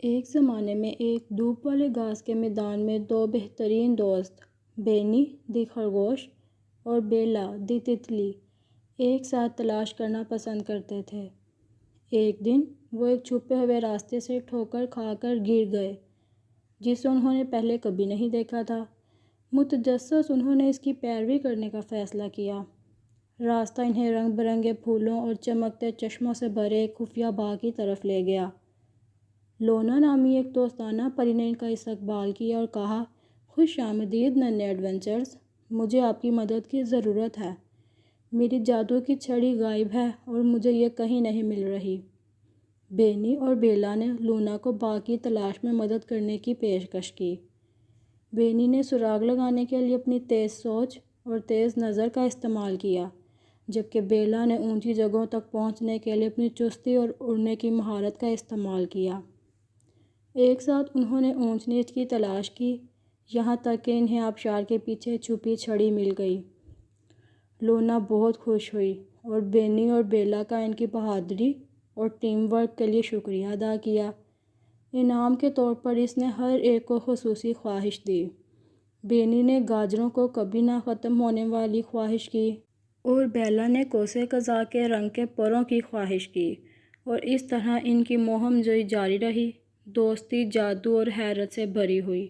ایک زمانے میں ایک دھوپ والے گھاس کے میدان میں دو بہترین دوست بینی دی خرگوش اور بیلا دی تتلی ایک ساتھ تلاش کرنا پسند کرتے تھے۔ ایک دن وہ ایک چھپے ہوئے راستے سے ٹھوکر کھا کر گر گئے جسے انہوں نے پہلے کبھی نہیں دیکھا تھا۔ متجسس انہوں نے اس کی پیروی کرنے کا فیصلہ کیا۔ راستہ انہیں رنگ برنگے پھولوں اور چمکتے چشموں سے بھرے ایک خفیہ باغ کی طرف لے گیا۔ لونا نامی ایک دوستانہ پری نے ان کا استقبال کیا اور کہا، خوش آمدید ننھے ایڈونچرز، مجھے آپ کی مدد کی ضرورت ہے۔ میری جادو کی چھڑی غائب ہے اور مجھے یہ کہیں نہیں مل رہی۔ بینی اور بیلا نے لونا کو باغ کی تلاش میں مدد کرنے کی پیشکش کی۔ بینی نے سراغ لگانے کے لیے اپنی تیز سوچ اور تیز نظر کا استعمال کیا، جبکہ بیلا نے اونچی جگہوں تک پہنچنے کے لیے اپنی چستی اور اڑنے کی مہارت کا استعمال کیا۔ ایک ساتھ انہوں نے اونچ نیچ کی تلاش کی، یہاں تک کہ انہیں آبشار کے پیچھے چھپی چھڑی مل گئی۔ لونا بہت خوش ہوئی اور بینی اور بیلا کا ان کی بہادری اور ٹیم ورک کے لیے شکریہ ادا کیا۔ انعام کے طور پر اس نے ہر ایک کو خصوصی خواہش دی۔ بینی نے گاجروں کو کبھی نہ ختم ہونے والی خواہش کی اور بیلا نے کوسے قزاق کے رنگ کے پروں کی خواہش کی، اور اس طرح ان کی مہم جوئی جاری رہی۔ دوستی جادو اور حیرت سے بھری ہوئی۔